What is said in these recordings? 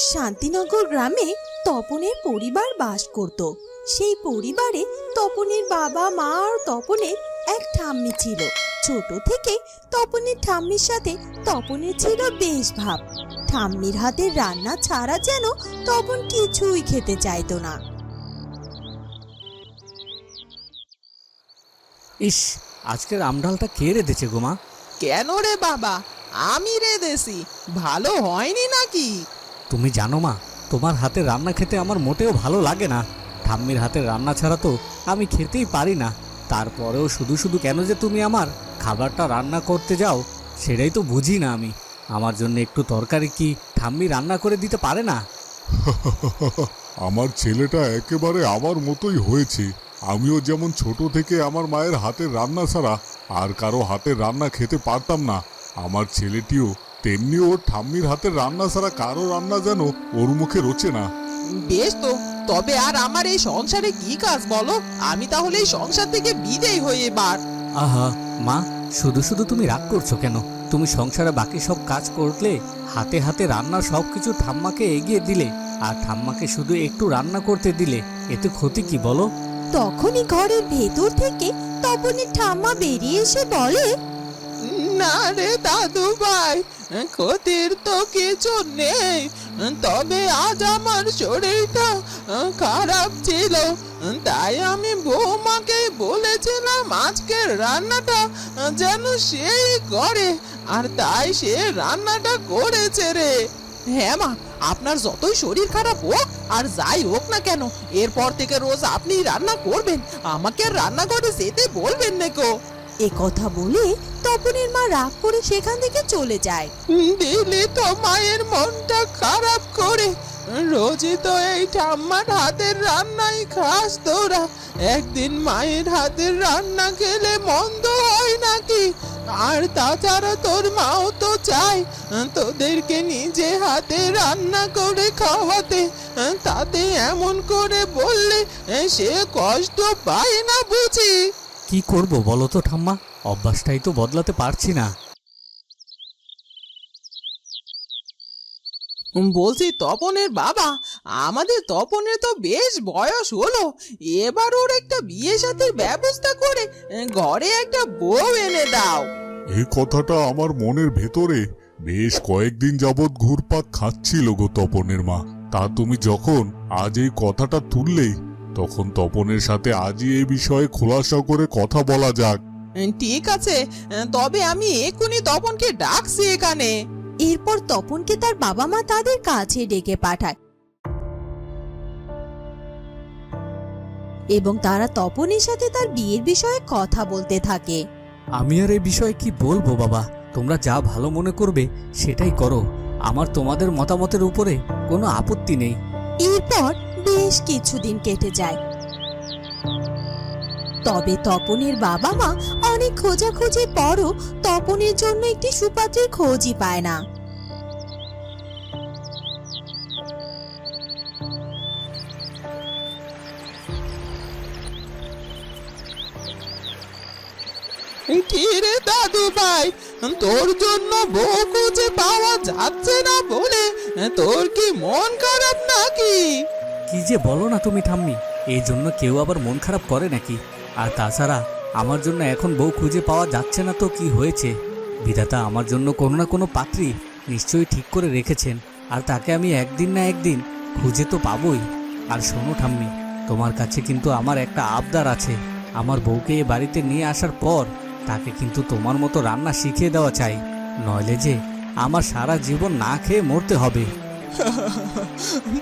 শান্তিনগর গ্রামে তপনের পরিবার বাস করত। সেই পরিবারে তপনের বাবা মা আর তপনের এক ঠাম্মি ছিল। ছোট থেকে তপনের ঠাম্মির সাথে তপনের ছিল বেশ ভাব। ঠাম্মির হাতের রান্না ছাড়া যেন তপন কিছুই খেতে চাইতো না। ইস, আজকের আমডালটা কে রেঁধেছে গো মা? কেন রে বাবা, আমি রেঁধেছি। ভালো হয়নি নাকি? তুমি জানো মা, তোমার হাতের রান্না খেতে আমার মোটেও ভালো লাগে না। ঠাম্মির হাতের রান্না ছাড়া তো আমি খেতেই পারি না। তারপরেও শুধু শুধু কেন যে তুমি আমার খাবারটা রান্না করতে যাও সেটাই তো বুঝি না আমি। আমার জন্য একটু তরকারি কি ঠাম্মি রান্না করে দিতে পারে না? আমার ছেলেটা একেবারে আমার মতোই হয়েছে। আমিও যেমন ছোট থেকে আমার মায়ের হাতের রান্না ছাড়া আর কারো হাতের রান্না খেতে পারতাম না, আমার ছেলেটিও তেমনি ওর ঠাম্মির হাতের রান্না ছাড়া কারো রান্না যেন ওর মুখে রোচে না। বেশ তো, তবে আর আমার এই সংসারে কি কাজ বলো? আমি তাহলে এই সংসার থেকে বিদেয় হই এবার। আহা মা, শুধু শুধু তুমি রাগ করছো কেন? তুমি সংসারে বাকি সব কাজ করলে, হাতে হাতে রান্নার সব কিছু ঠাম্মাকে এগিয়ে দিলে, আর ঠাম্মাকে শুধু একটু রান্না করতে দিলে, এতে ক্ষতি কি বলো? তখনই ঘরের ভেতর থেকে তপনের ঠাম্মা বেরিয়ে এসে বলে, না রে দাদু ভাই, ক্ষতির তো কিছু নেই। তবে আজ আমার শরীরটা খারাপ ছিল, তাই আমি বৌমাকে বলেছিলাম আজকের রান্নাটা যেন সেই করে, আর তাই সে রান্নাটা করেছে রে। হ্যাঁ মা, আপনার যতই শরীর খারাপ হোক আর যাই হোক না কেন, এরপর থেকে রোজ আপনি রান্না করবেন, আমাকে আর রান্নাঘরে যেতে বলবেন না কো। এ কথা বলে তপনের মা রাগ করে সেখান থেকে চলে যায়। দিলি তো মায়ের মনটা খারাপ করে। রোজই তো এই ঠাম্মার হাতের রান্নাই খাস তোরা। একদিন মায়ের হাতের রান্না খেলে মন্দ হয় নাকি? আর তাছাড়া তোর মাও তো চায় তোদেরকে নিজে হাতে রান্না করে খাওয়াতে, তাতে এমন করে বললে সে কষ্ট পায় না বুঝি? কি করব বলো তো ঠাম্মা, অভ্যাসটাই তো বদলাতে পারছি না। বলছি তপনের বাবা, আমাদের তপনের তো বেশ বয়স হলো, এবার ওর একটা বিয়ে শাদীর ব্যবস্থা করে ঘরে একটা বউ এনে দাও। এই কথাটা আমার মনের ভেতরে বেশ কয়েকদিন যাবৎ ঘুরপাক খাচ্ছিল গো তপনের মা। তা তুমি যখন আজ এই কথাটা তুললেই, তখন তপনের সাথে আজই এই বিষয়ে খোলাসা করে কথা বলা যাক। ঠিক আছে, তবে আমি এক্ষুনি তপনকে ডাকছি এখানে। এরপর তপনকে তার বাবা মা তাদের কাছে ডেকে পাঠায় এবং তারা তপনের সাথে তার বিয়ের বিষয়ে কথা বলতে থাকে। আমি আর এই বিষয়ে কি বলবো বাবা, তোমরা যা ভালো মনে করবে সেটাই করো। আমার তোমাদের মতামতের উপরে কোনো আপত্তি নেই। এরপর বেশ কিছুদিন কেটে যায়। তবে তপনের বাবা মা অনেক খোঁজাখুঁজির পরও তপনের জন্য একটি সুপাত্রের খোঁজই পায় না। কি রে দাদু ভাই, তোর জন্য বউ খুঁজে পাওয়া যাচ্ছে না বলে তোর কি মন খারাপ নাকি? কি যে বলো না তুমি ঠাম্মি, এই জন্য কেউ আবার মন খারাপ করে নাকি? আর তাছাড়া আমার জন্য এখন বউ খুঁজে পাওয়া যাচ্ছে না তো কি হয়েছে? বিধাতা আমার জন্য কোনো না কোনো পাত্রী নিশ্চয়ই ঠিক করে রেখেছেন, আর তাকে আমি একদিন না একদিন খুঁজে তো পাবই। আর শোনো ঠাম্মি, তোমার কাছে কিন্তু আমার একটা আবদার আছে। আমার বউকে এ বাড়িতে নিয়ে আসার পর তাকে কিন্তু তোমার মতো রান্না শিখিয়ে দেওয়া চাই, নইলে যে আমার সারা জীবন না খেয়ে মরতে হবে।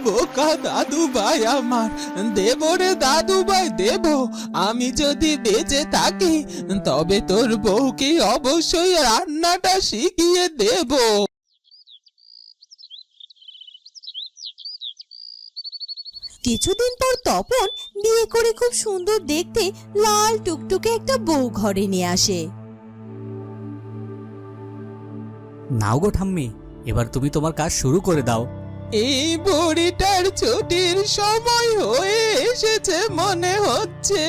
বোকা দাদু ভাই আমার, দেব রে দাদু ভাই দেব। আমি যদি বেঁচে থাকি তবে তোর বউকে অবশ্যই রান্নাটা শিখিয়ে দেব। কিছুদিন পর তপন বিয়ে করে খুব সুন্দর দেখতে লাল টুকটুকে একটা বউ ঘরে নিয়ে আসে। নাও গো ঠাম্মি, এবার তুমি তোমার কাজ শুরু করে দাও। এই বুড়িটার ছুটির সময় হয়ে এসেছে মনে হচ্ছে।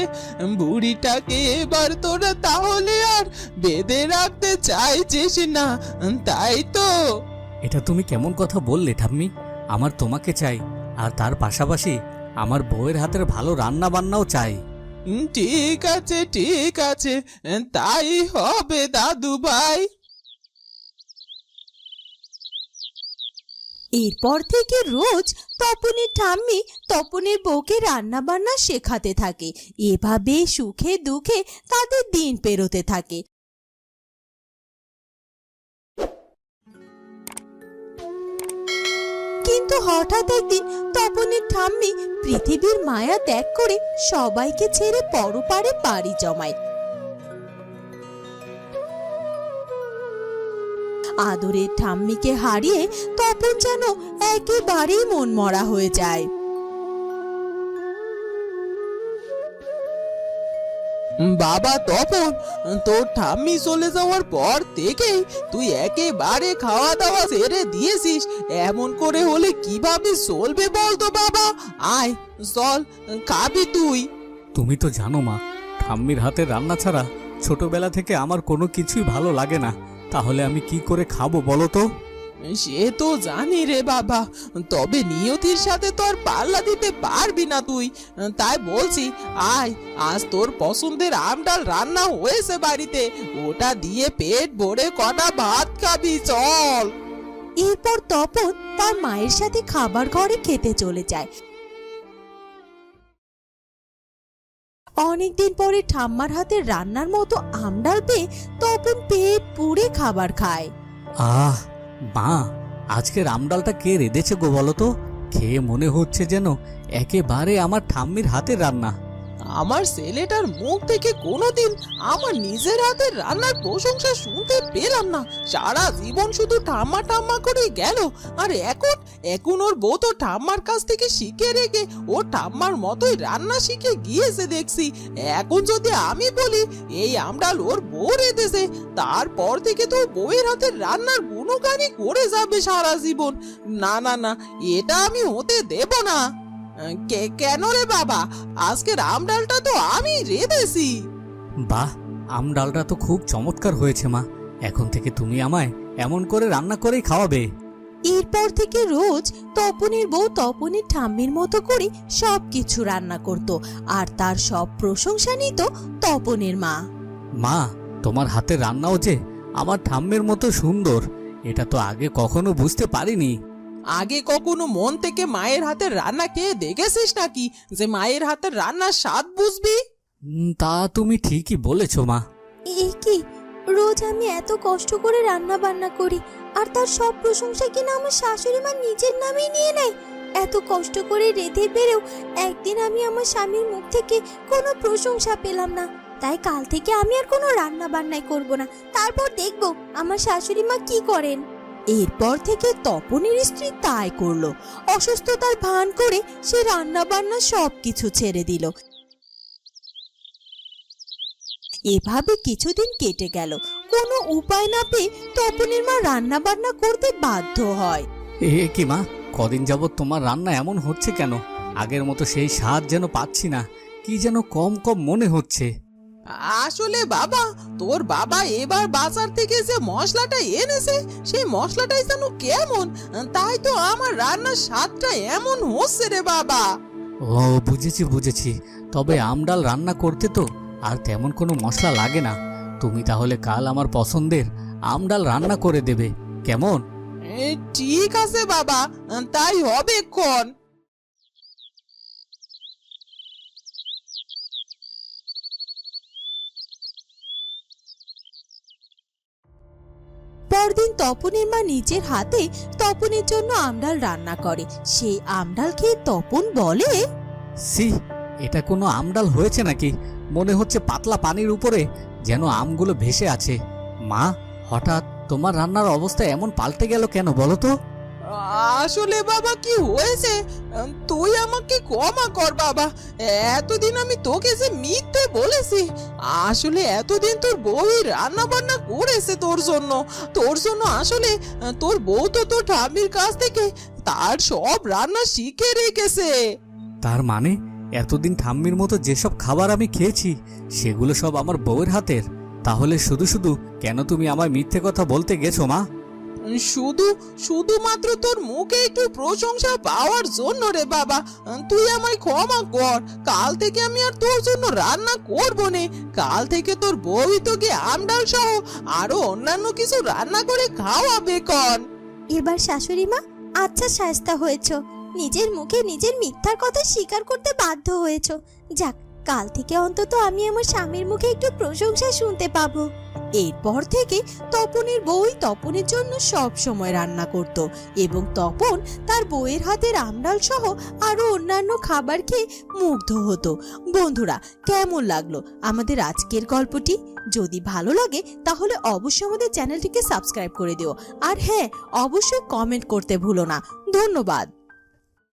বুড়িটাকে এবার তোরা তাহলে আর বেঁধে রাখতে চাইছিস না, তাই তো? এটা তুমি কেমন কথা বললে ঠাম্মি? আমার তোমাকে চাই, আর তার পাশাপাশি আমার বউয়ের হাতের ভালো রান্না বান্নাও চাই। ঠিক আছে, ঠিক আছে, তাই হবে দাদু ভাই। এরপর থেকে রোজ তপনের ঠাম্মি তপনের বউকে রান্না বান্না শেখাতে থাকে। এভাবে সুখে দুঃখে তাদের দিন পেরোতে থাকে। কিন্তু হঠাৎ একদিন তপনের ঠাম্মি পৃথিবীর মায়া ত্যাগ করে সবাইকে ছেড়ে পরপারে পাড়ি জমায়। আদরের ঠাম্মিকে হারিয়ে তপন যেন একেবারেই মনমরা হয়ে যায়। বাবা তপন, তোর ঠাম্মি চলে যাওয়ার পর থেকেই তুই একেবারে খাওয়া দাওয়া ছেড়ে দিয়েছিস। এমন করে হলে কিভাবে চলবে বলতো বাবা? আয় চল, খাবি তুই। তুমি তো জানো মা, ঠাম্মির হাতের রান্না ছাড়া ছোটবেলা থেকে আমার কোনো কিছুই ভালো লাগে না। তাহলে আমি কি করে খাবো বলো তো? সে তো জানি রে বাবা, তবে নিয়তির সাথে তো আর পাল্লা দিতে পারবি না তুই। তাই বলছি, আয়, আজ তোর পছন্দের আম ডাল রান্না হয়েছে বাড়িতে, ওটা দিয়ে পেট ভরে কটা ভাত খাবি, চল। এরপর তপন তার মায়ের সাথে খাবার ঘরে খেতে চলে যায়। অনেকদিন পরে ঠাম্মার হাতের রান্নার মতো আমডাল পেয়ে তপন পেট পুড়ে খাবার খায়। আহ মা, আজকের আমডালটা কে রেঁধেছে গো বলো তো? খেয়ে মনে হচ্ছে যেন একেবারে আমার ঠাম্মির হাতের রান্না। আমার ছেলেটার মুখ থেকে কোনোদিন আমার নিজের হাতের রান্নার প্রশংসা শুনতে পেলাম না। সারা জীবন শুধু ঠাম্মা ঠাম্মা করে গেল, আর এখন ওর বউ তো ঠাম্মার কাছ থেকে শিখে রেখে ও ঠাম্মার মতোই রান্না শিখে গিয়েছে দেখছি। এখন যদি আমি বলি এই আমডাল ওর বউ রেঁধেছে, তারপর থেকে তো বউয়ের হাতের রান্নার গুণগানই করে যাবে সারা জীবন। না না না, এটা আমি হতে দেব না। কেন রে বাবা? আজকের আমডালটা তো আমি রেঁধেছি। বাহ, আমডালটা তো খুব চমৎকার হয়েছে মা। এখন থেকে তুমি আমায় এমন করে রান্না করেই খাওয়াবে। এরপর থেকে রোজ তপনের বউ তপনের ঠাম্মির মতো করে সবকিছু রান্না করত, আর তার সব প্রশংসা নিত তপনের মা। মা, তোমার হাতের রান্নাও যে আমার ঠাম্মির মতো সুন্দর, এটা তো আগে কখনো বুঝতে পারিনি। আগে কখনো মন থেকে মায়ের হাতের রান্না খেয়ে দেখেছিস নাকি যে মায়ের হাতের রান্নার স্বাদ বুঝবি? তা তুমি ঠিকই বলেছো মা। এ কি, রোজ আমি এত কষ্ট করে রান্না বান্না করি, আর তার সব প্রশংসা কিনা আমার শাশুড়ি মা নিজের নামেই নিয়ে নেয়। এত কষ্ট করে রেঁধে পেরেও একদিন আমি আমার স্বামীর মুখ থেকে কোনো প্রশংসা পেলাম না। তাই কাল থেকে আমি আর কোনো রান্না বান্নাই করব না, তারপর দেখব আমার শাশুড়ি মা কি করেন। এরপর থেকে তপনের স্ত্রী তাই করলো। অসুস্থতার ভান করে সে রান্না বান্না সবকিছু ছেড়ে দিল। এভাবে কিছুদিন কেটে গেল। কোনো উপায় না পেয়ে তপনের মা রান্না বান্না করতে বাধ্য হয়। এ কি মা, কদিন যাবত তোমার রান্না এমন হচ্ছে কেন? আগের মতো সেই স্বাদ যেন পাচ্ছি না, কি যেন কম কম মনে হচ্ছে। আসলে বাবা, তোর বাবা এবার বাজার থেকে যে মশলাটা এনেছে সেই মশলাটাই যেন কেমন, তাই তো আমার রান্নার স্বাদটা এমন হচ্ছে রে বাবা। ও বুঝেছি বুঝেছি, তবে আমডাল রান্না করতে তো আর তেমন কোনো মশলা লাগে না। তুমি তাহলে কাল আমার পছন্দের আমডাল রান্না করে দেবে, কেমন? ঠিক আছে বাবা, তাই হবে ক্ষণ। পরদিন তপনের মা নিজের হাতে তপনের জন্য আমডাল রান্না করে। সেই আমডাল খেয়ে তপন বলে, সি, এটা কোনো আমডাল হয়েছে নাকি? মনে হচ্ছে পাতলা পানির উপরে যেন আমগুলো ভেসে আছে। মা, হঠাৎ তোমার রান্নার অবস্থা এমন পাল্টে গেল কেন বলো তো? আসলে বাবা কি হয়েছে, তুই আমাকে ক্ষমা কর বাবা। এতদিন আমি তোকে যে মিথ্যে বলেছি। আসলে এতদিন তোর বউই রান্না বান্না করেছে তোর জন্য। আসলে তোর বউ তো তোর ঠাম্মির কাছ থেকে তার সব রান্না শিখে রেখেছে। তার মানে এতদিন ঠাম্মির মতো যেসব খাবার আমি খেয়েছি সেগুলো সব আমার বউয়ের হাতের? তাহলে শুধু শুধু কেন তুমি আমায় মিথ্যে কথা বলতে গেছো মা? শুধুমাত্র তোর মুখে একটু প্রশংসা পাওয়ার জন্য রে বাবা। তুই আমায় ক্ষমা কর, কাল থেকে আমি আর তোর জন্য রান্না করবো নে। কাল থেকে তোর বউই তোকে আমডাল সহ আরো অন্যান্য কিছু রান্না করে খাওয়াবে কন। এবার শাশুড়ি মা আচ্ছা শায়েস্তা হয়েছ, নিজের মুখে নিজের মিথ্যার কথা স্বীকার করতে বাধ্য হয়েছ। যাক, কাল থেকে অন্তত আমি আমার স্বামীর মুখে একটু প্রশংসা শুনতে পাবো। এরপর থেকে তপনের বউই তপনের জন্য সব সময় রান্না করত এবং তপন তার বউয়ের হাতের আমডাল সহ আরো অন্যান্য খাবার খেয়ে মুগ্ধ হতো। বন্ধুরা, কেমন লাগলো আমাদের আজকের গল্পটি? যদি ভালো লাগে তাহলে অবশ্যই আমাদের চ্যানেলটিকে সাবস্ক্রাইব করে দিও, আর হ্যাঁ, অবশ্যই কমেন্ট করতে ভুলো না। ধন্যবাদ।